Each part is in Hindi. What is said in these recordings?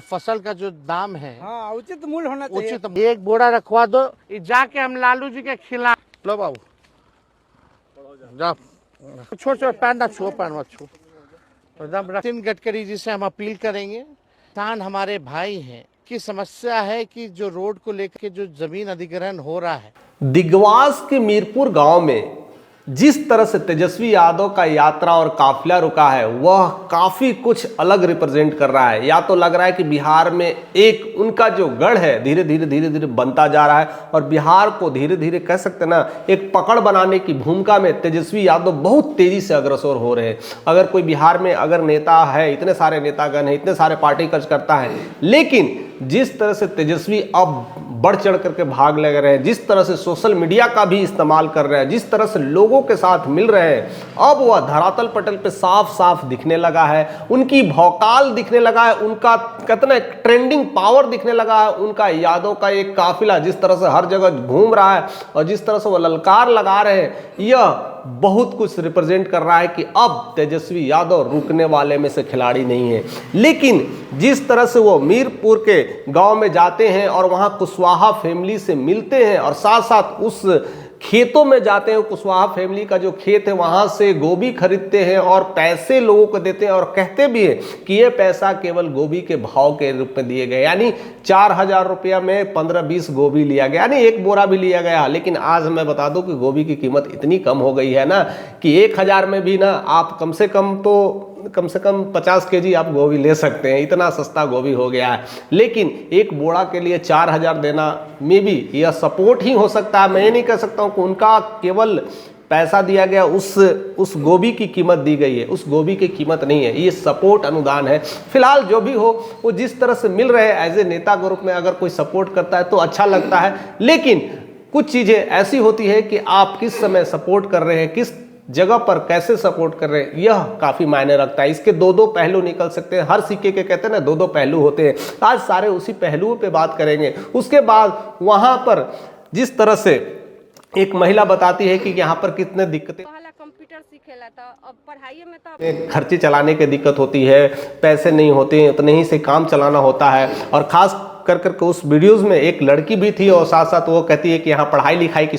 फसल का जो दाम है हाँ उचित मूल्य होना चाहिए। उचित, एक बोरा रखवा दो, जाके हम लालू जी के खिला लो बाबू, जाओ छोड़ छोड़ पैन ना छुओ, पैन मत छुओ एकदम। नितिन गडकरी जी से हम अपील करेंगे, किसान हमारे भाई हैं की समस्या है कि जो रोड को लेकर जो जमीन अधिग्रहण हो रहा है। दिगवास के मीरपुर गांव में जिस तरह से तेजस्वी यादव का यात्रा और काफिला रुका है वह काफी कुछ अलग रिप्रेजेंट कर रहा है। या तो लग रहा है कि बिहार में एक उनका जो गढ़ है धीरे धीरे बनता जा रहा है और बिहार को धीरे धीरे कह सकते हैं ना एक पकड़ बनाने की भूमिका में तेजस्वी यादव बहुत तेजी से अग्रसर हो रहे हैं। अगर कोई बिहार में अगर नेता है, इतने सारे नेतागण हैं, इतने सारे पार्टी कार्यकर्ता है, लेकिन जिस तरह से तेजस्वी अब बढ़ चढ़ करके भाग लग रहे हैं, जिस तरह से सोशल मीडिया का भी इस्तेमाल कर रहे हैं, जिस तरह से लोगों के साथ मिल रहे हैं, अब वह धरातल पटल पे साफ साफ दिखने लगा है। उनकी भौकाल दिखने लगा है, उनका कितना ट्रेंडिंग पावर दिखने लगा है। उनका यादव का एक काफिला जिस तरह से हर जगह घूम रहा है और जिस तरह से वह ललकार लगा रहे हैं, यह बहुत कुछ रिप्रेजेंट कर रहा है कि अब तेजस्वी यादव रुकने वाले में से खिलाड़ी नहीं है। लेकिन जिस तरह से वो मीरपुर के गांव में जाते हैं और वहां कुशवाहा फैमिली से मिलते हैं और साथ साथ उस खेतों में जाते हैं, कुशवाहा फैमिली का जो खेत है वहां से गोभी खरीदते हैं और पैसे लोगों को देते हैं और कहते भी हैं कि ये पैसा केवल गोभी के भाव के रूप में दिए गए, यानी 4,000 रुपया में 15-20 गोभी लिया गया, यानी एक बोरा भी लिया गया। लेकिन आज मैं बता दूं कि गोभी की कीमत इतनी कम हो गई है ना कि 1,000 में भी ना आप कम से कम 50 केजी आप गोभी ले सकते हैं, इतना सस्ता गोभी हो गया है। लेकिन एक बोरा के लिए 4,000 देना में भी यह सपोर्ट ही हो सकता है। मैं ये नहीं कह सकता हूँ कि उनका केवल पैसा दिया गया, उस गोभी की कीमत दी गई है, उस गोभी की कीमत नहीं है, ये सपोर्ट अनुदान है। फिलहाल जो भी हो, वो जिस तरह से मिल रहे हैं एज ए नेता ग्रुप में अगर कोई सपोर्ट करता है तो अच्छा लगता है। लेकिन कुछ चीज़ें ऐसी होती है कि आप किस समय सपोर्ट कर रहे हैं, किस जगह पर कैसे सपोर्ट कर रहे हैं, यह काफी मायने रखता है। इसके दो पहलू निकल सकते हैं, हर सिक्के के कहते हैं ना दो पहलू होते हैं। आज सारे उसी पहलुओं पे बात करेंगे। उसके बाद वहां पर जिस तरह से एक महिला बताती है कि यहाँ पर कितने दिक्कतें, कंप्यूटर सीखेला था, अब पढ़ाई में तो खर्चे चलाने की दिक्कत होती है, पैसे नहीं होते हैं, उतने ही से काम चलाना होता है। और खास कर उस वीडियोज में एक लड़की भी थी और साथ साथ वो कहती है कि यहाँ पढ़ाई लिखाई की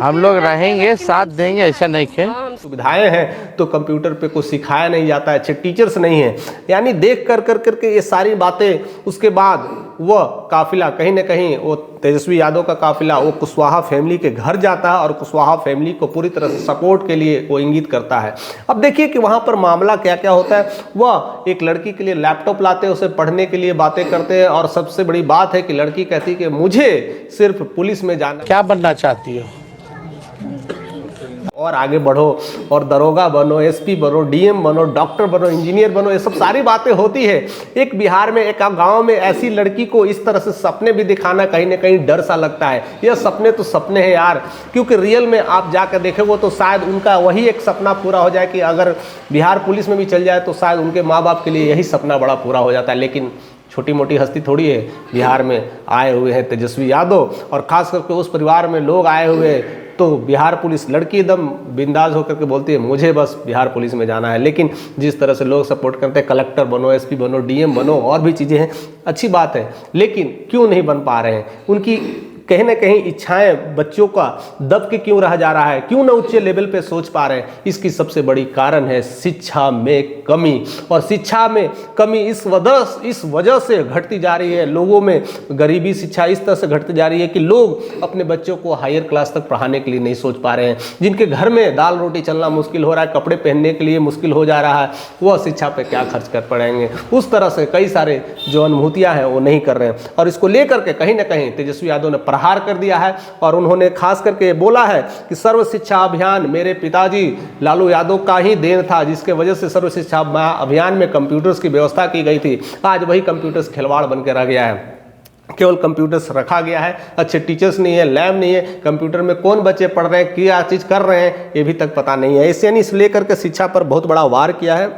हम लोग रहेंगे, साथ देंगे, ऐसा नहीं है। सुविधाएं हैं तो कंप्यूटर पे कुछ सिखाया नहीं जाता है, अच्छे टीचर्स नहीं है, यानी देख करके ये सारी बातें। उसके बाद वह काफिला कहीं ना कहीं वो तेजस्वी यादव का काफिला वो कुशवाहा फैमिली के घर जाता है और कुशवाहा फैमिली को पूरी तरह से सपोर्ट के लिए वो इंगित करता है। अब देखिए कि वहां पर मामला क्या क्या होता है। वह एक लड़की के लिए लैपटॉप लाते हैं, उसे पढ़ने के लिए बातें करते हैं और सबसे बड़ी बात है कि लड़की कहती है कि मुझे सिर्फ पुलिस में जाना। क्या बनना चाहती हो? और आगे बढ़ो और दरोगा बनो, एसपी बनो, डीएम बनो, डॉक्टर बनो, इंजीनियर बनो, ये सब सारी बातें होती है। एक बिहार में एक गांव में ऐसी लड़की को इस तरह से सपने भी दिखाना कहीं ना कहीं डर सा लगता है। यह सपने तो सपने हैं यार, क्योंकि रियल में आप जाकर देखेंगे तो शायद उनका वही एक सपना पूरा हो जाए कि अगर बिहार पुलिस में भी चल जाए तो शायद उनके माँ बाप के लिए यही सपना बड़ा पूरा हो जाता है। लेकिन छोटी मोटी हस्ती थोड़ी है, बिहार में आए हुए हैं तेजस्वी यादव और खास करके उस परिवार में लोग आए हुए। तो बिहार पुलिस लड़की एकदम बिंदास होकर के बोलती है मुझे बस बिहार पुलिस में जाना है। लेकिन जिस तरह से लोग सपोर्ट करते हैं, कलेक्टर बनो, एसपी बनो, डीएम बनो, और भी चीज़ें हैं, अच्छी बात है। लेकिन क्यों नहीं बन पा रहे हैं? उनकी कहीं ना कहीं इच्छाएं बच्चों का दब के क्यों रह जा रहा है, क्यों ना उच्च लेवल पे सोच पा रहे हैं? इसकी सबसे बड़ी कारण है शिक्षा में कमी। और शिक्षा में कमी इस वजह से घटती जा रही है। लोगों में गरीबी शिक्षा इस तरह से घटती जा रही है कि लोग अपने बच्चों को हायर क्लास तक पढ़ाने के लिए नहीं सोच पा रहे हैं। जिनके घर में दाल रोटी चलना मुश्किल हो रहा है, कपड़े पहनने के लिए मुश्किल हो जा रहा है, वह शिक्षा पे क्या खर्च कर पड़ेंगे? उस तरह से कई सारे जो अनुभूतियाँ हैं वो नहीं कर रहे हैं। और इसको लेकर के कहीं ना कहीं तेजस्वी यादव ने प्रहार कर दिया है और उन्होंने खास करके बोला है कि सर्व शिक्षा अभियान मेरे पिताजी लालू यादव का ही देन था, जिसके वजह से सर्व शिक्षा अभियान में कंप्यूटर्स की व्यवस्था की गई थी। आज वही कंप्यूटर्स खिलवाड़ बन के रह गया है। केवल कंप्यूटर्स रखा गया है, अच्छे टीचर्स नहीं है, लैब नहीं है, कंप्यूटर में कौन बच्चे पढ़ रहे हैं, क्या चीज़ कर रहे हैं, ये भी तक पता नहीं है। इस यानी इस लेकर के शिक्षा पर बहुत बड़ा वार किया है।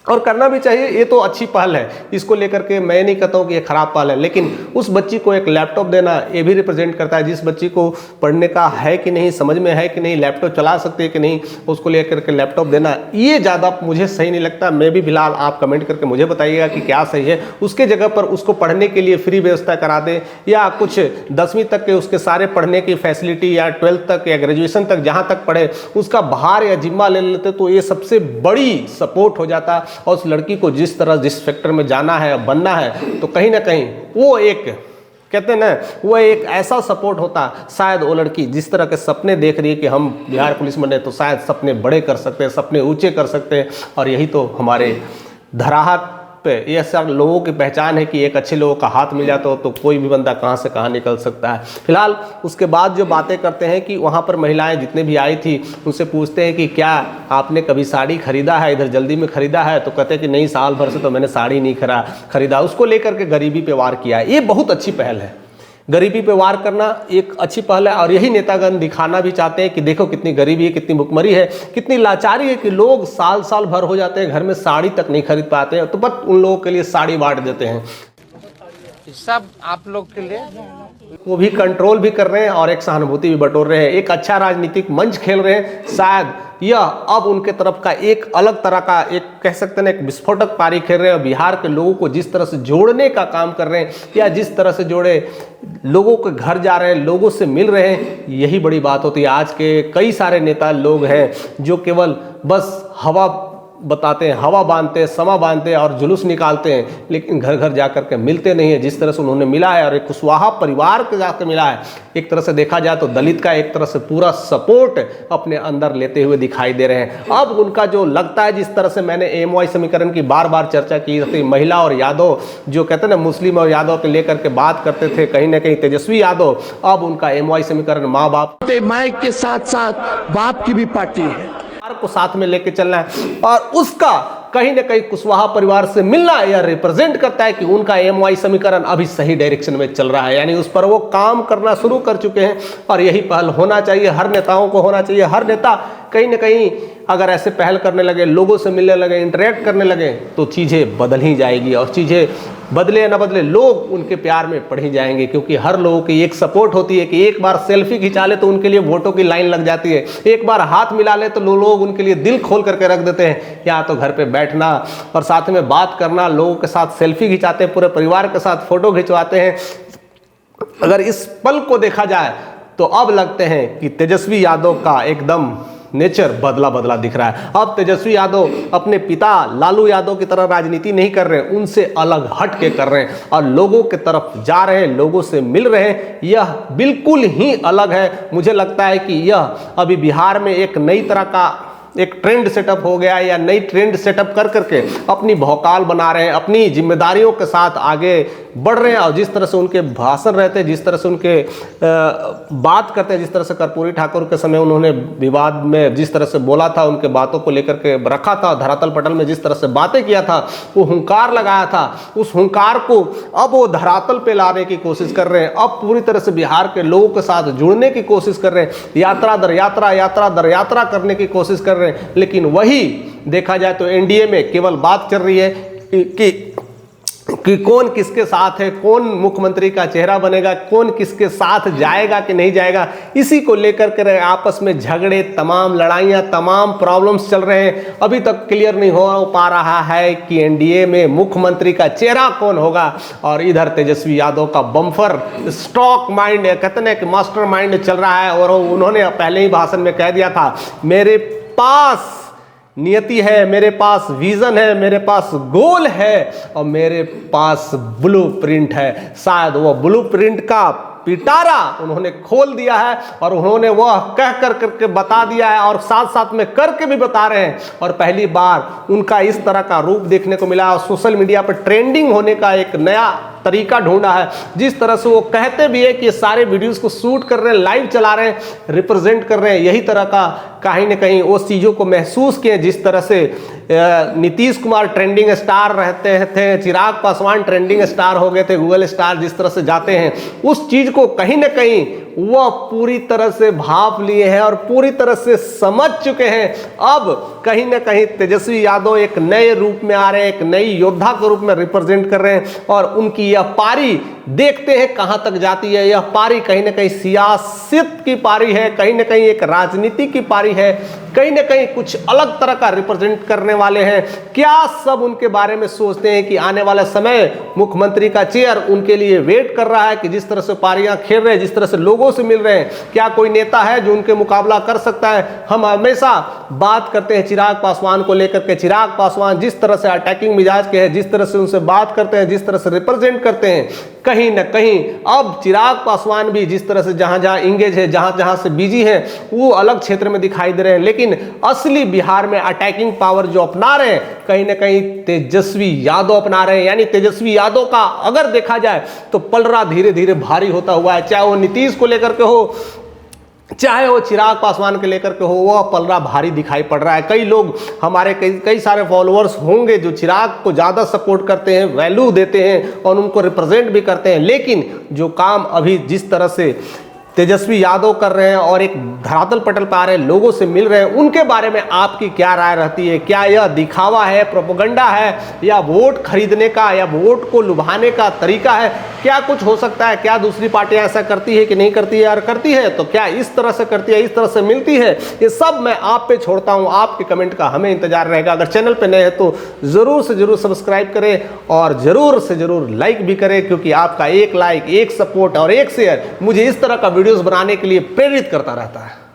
और करना भी चाहिए, ये तो अच्छी पहल है, इसको लेकर के मैं नहीं कहता हूँ कि ये खराब पहल है, लेकिन उस बच्ची को एक लैपटॉप देना ये भी रिप्रेजेंट करता है। जिस बच्ची को पढ़ने का है कि नहीं, समझ में है कि नहीं, लैपटॉप चला सकती है कि नहीं, उसको लेकर के लैपटॉप देना ये ज़्यादा मुझे सही नहीं लगता। मैं भी फिलहाल, आप कमेंट करके मुझे बताइएगा कि क्या सही है। उसके जगह पर उसको पढ़ने के लिए फ्री व्यवस्था करा दें, या कुछ 10वीं तक के उसके सारे पढ़ने की फैसिलिटी, या 12th तक या ग्रेजुएशन तक जहाँ तक पढ़े उसका भार या जिम्मा ले लेते तो ये सबसे बड़ी सपोर्ट हो जाता। और उस लड़की को जिस तरह जिस सेक्टर में जाना है, बनना है, तो कहीं ना कहीं वो एक, कहते हैं ना, वो एक ऐसा सपोर्ट होता। शायद वो लड़की जिस तरह के सपने देख रही है कि हम बिहार पुलिस बने, तो शायद सपने बड़े कर सकते हैं, सपने ऊंचे कर सकते हैं। और यही तो हमारे धराहात पे ये सब लोगों की पहचान है कि एक अच्छे लोगों का हाथ मिल जाता हो तो कोई भी बंदा कहाँ से कहाँ निकल सकता है। फिलहाल उसके बाद जो बातें करते हैं कि वहाँ पर महिलाएं जितने भी आई थी उनसे पूछते हैं कि क्या आपने कभी साड़ी खरीदा है, इधर जल्दी में खरीदा है, तो कहते हैं कि नहीं, साल भर से तो मैंने साड़ी नहीं खरीदा। उसको लेकर के गरीबी पे वार किया है। ये बहुत अच्छी पहल है, गरीबी पे वार करना एक अच्छी पहल है। और यही नेतागण दिखाना भी चाहते हैं कि देखो कितनी गरीबी है, कितनी भुखमरी है, कितनी लाचारी है कि लोग साल साल भर हो जाते हैं, घर में साड़ी तक नहीं खरीद पाते हैं, तो बस उन लोगों के लिए साड़ी बांट देते हैं। सब आप लोग के लिए वो भी कंट्रोल भी कर रहे हैं और एक सहानुभूति भी बटोर रहे हैं, एक अच्छा राजनीतिक मंच खेल रहे हैं। शायद यह अब उनके तरफ का एक अलग तरह का, एक कह सकते हैं एक विस्फोटक पारी खेल रहे हैं। बिहार के लोगों को जिस तरह से जोड़ने का काम कर रहे हैं, या जिस तरह से जोड़े, लोगों के घर जा रहे हैं, लोगों से मिल रहे हैं, यही बड़ी बात होती है। आज के कई सारे नेता लोग हैं जो केवल बस हवा बताते हैं, हवा बांधते हैं, समा बांधते हैं और जुलूस निकालते हैं, लेकिन घर घर जाकर के मिलते नहीं है। जिस तरह से उन्होंने मिला है और एक कुशवाहा परिवार के जाकर मिला है, एक तरह से देखा जाए तो दलित का एक तरह से पूरा सपोर्ट अपने अंदर लेते हुए दिखाई दे रहे हैं। अब उनका जो लगता है, जिस तरह से मैंने AMY समीकरण की बार बार चर्चा की थी, महिला और यादव जो कहते हैं ना, मुस्लिम और यादव के लेकर के बात करते थे, कहीं ना कहीं तेजस्वी यादव, अब उनका AMY समीकरण माँ बाप माई के साथ साथ बाप की भी पार्टी है को साथ में लेके चलना है। और उसका कहीं ना कहीं कुशवाहा परिवार से मिलना यह रिप्रेजेंट करता है कि उनका AMY समीकरण अभी सही डायरेक्शन में चल रहा है, यानी उस पर वो काम करना शुरू कर चुके हैं। और यही पहल होना चाहिए, हर नेताओं को होना चाहिए। हर नेता कहीं ना कहीं अगर ऐसे पहल करने लगे, लोगों से मिलने लगे, इंटरेक्ट करने लगे, तो चीज़ें बदल ही जाएगी। और चीज़ें बदले या ना बदले, लोग उनके प्यार में पड़ ही जाएंगे, क्योंकि हर लोगों की एक सपोर्ट होती है कि एक बार सेल्फी खिंचा ले तो उनके लिए वोटों की लाइन लग जाती है, एक बार हाथ मिला ले तो लोग उनके लिए दिल खोल करके रख देते हैं। या तो घर पे बैठना और साथ में बात करना, लोगों के साथ सेल्फी खिंचाते हैं, पूरे परिवार के साथ फोटो खिंचवाते हैं। अगर इस पल को देखा जाए तो अब लगते हैं कि तेजस्वी यादव का एकदम नेचर बदला बदला दिख रहा है। अब तेजस्वी यादव अपने पिता लालू यादव की तरह राजनीति नहीं कर रहे हैं, उनसे अलग हट के कर रहे हैं और लोगों के तरफ जा रहे हैं, लोगों से मिल रहे हैं। यह बिल्कुल ही अलग है। मुझे लगता है कि यह अभी बिहार में एक नई तरह का एक ट्रेंड सेटअप हो गया, या नई ट्रेंड सेटअप कर करके अपनी भौकाल बना रहे हैं, अपनी जिम्मेदारियों के साथ आगे बढ़ रहे हैं। और जिस तरह से उनके भाषण रहते हैं, जिस तरह से उनके बात करते हैं, जिस तरह से कर्पूरी ठाकुर के समय उन्होंने विवाद में जिस तरह से बोला था, उनके बातों को लेकर के रखा था, धरातल पटल में जिस तरह से बातें किया था, वो हुंकार लगाया था, उस हुंकार को अब वो धरातल पे लाने की कोशिश कर रहे हैं। अब पूरी तरह से बिहार के लोगों के साथ जुड़ने की कोशिश कर रहे हैं, यात्रा दर यात्रा, यात्रा दर यात्रा करने की कोशिश कर रहे हैं। लेकिन वही देखा जाए तो एनडीए में केवल बात चल रही है कि कौन किसके साथ है, कौन मुख्यमंत्री का चेहरा बनेगा, कौन किसके साथ जाएगा कि नहीं जाएगा, इसी को लेकर के आपस में झगड़े, तमाम लड़ाइयाँ, तमाम प्रॉब्लम्स चल रहे हैं। अभी तक क्लियर नहीं हो पा रहा है कि एनडीए में मुख्यमंत्री का चेहरा कौन होगा। और इधर तेजस्वी यादव का बम्फर स्टॉक माइंड, कहते हैं कि मास्टर माइंड चल रहा है। और उन्होंने पहले ही भाषण में कह दिया था, मेरे पास नियति है, मेरे पास विजन है, मेरे पास गोल है और मेरे पास ब्लूप्रिंट है। शायद वो ब्लूप्रिंट का पिटारा उन्होंने खोल दिया है और उन्होंने वह कह कर करके बता दिया है और साथ साथ में करके भी बता रहे हैं। और पहली बार उनका इस तरह का रूप देखने को मिला और सोशल मीडिया पर ट्रेंडिंग होने का एक नया तरीका ढूंढा है, जिस तरह से वो कहते भी है कि ये सारे वीडियोस को शूट कर रहे हैं, लाइव चला रहे हैं, रिप्रेजेंट कर रहे हैं, यही तरह का कहीं ना कहीं उस चीज़ों को महसूस किए। जिस तरह से नीतीश कुमार ट्रेंडिंग स्टार रहते थे, चिराग पासवान ट्रेंडिंग स्टार हो गए थे, गूगल स्टार जिस तरह से जाते हैं, उस चीज़ को कहीं ना कहीं वह पूरी तरह से भाप लिए हैं और पूरी तरह से समझ चुके हैं। अब कहीं ना कहीं तेजस्वी यादव एक नए रूप में आ रहे हैं, एक नई योद्धा के रूप में रिप्रेजेंट कर रहे हैं और उनकी यह पारी देखते हैं कहां तक जाती है। यह पारी कहीं ना कहीं सियासत की पारी है, कहीं ना कहीं एक राजनीति की पारी है, कहीं ना कहीं कुछ अलग तरह का रिप्रेजेंट करने वाले हैं। क्या सब उनके बारे में सोचते हैं कि आने वाला समय मुख्यमंत्री का चेयर उनके लिए वेट कर रहा है कि जिस तरह से पारियां खेल रहे हैं, जिस तरह से लोगों से मिल रहे हैं, क्या कोई नेता है जो उनके मुकाबला कर सकता है। हम हमेशा बात करते हैं चिराग पासवान को लेकर के, चिराग पासवान जिस तरह से अटैकिंग मिजाज के हैं, जिस तरह से उनसे बात करते हैं, जिस तरह से रिप्रेजेंट करते हैं, कहीं ना कहीं अब चिराग पासवान भी जिस तरह से जहां जहां इंगेज है, जहां जहां से बिजी है, वो अलग क्षेत्र में दिखाई दे रहे हैं। लेकिन असली बिहार में अटैकिंग पावर जो अपना रहे हैं, कहीं ना कहीं तेजस्वी यादव अपना रहे हैं। यानी तेजस्वी यादव का अगर देखा जाए तो पलड़ा धीरे धीरे भारी होता हुआ है, चाहे वो नीतीश को लेकर के हो, चाहे वो चिराग पासवान के लेकर के हो, वह पलड़ा भारी दिखाई पड़ रहा है। कई लोग हमारे कई सारे फॉलोअर्स होंगे जो चिराग को ज़्यादा सपोर्ट करते हैं, वैल्यू देते हैं और उनको रिप्रेजेंट भी करते हैं। लेकिन जो काम अभी जिस तरह से तेजस्वी यादव कर रहे हैं और एक धरातल पटल पर आ रहे हैं, लोगों से मिल रहे हैं, उनके बारे में आपकी क्या राय रहती है? क्या यह दिखावा है, प्रोपेगेंडा है, या वोट खरीदने का, या वोट को लुभाने का तरीका है? क्या कुछ हो सकता है? क्या दूसरी पार्टियां ऐसा करती है कि नहीं करती है? और करती है तो क्या इस तरह से करती है, इस तरह से मिलती है? ये सब मैं आप पे छोड़ता हूं, आपके कमेंट का हमें इंतजार रहेगा। अगर चैनल पे नए हैं तो जरूर से जरूर सब्सक्राइब करें और जरूर से जरूर लाइक भी करें, क्योंकि आपका एक लाइक, एक सपोर्ट और एक शेयर मुझे इस तरह का वीडियोस बनाने के लिए प्रेरित करता रहता है।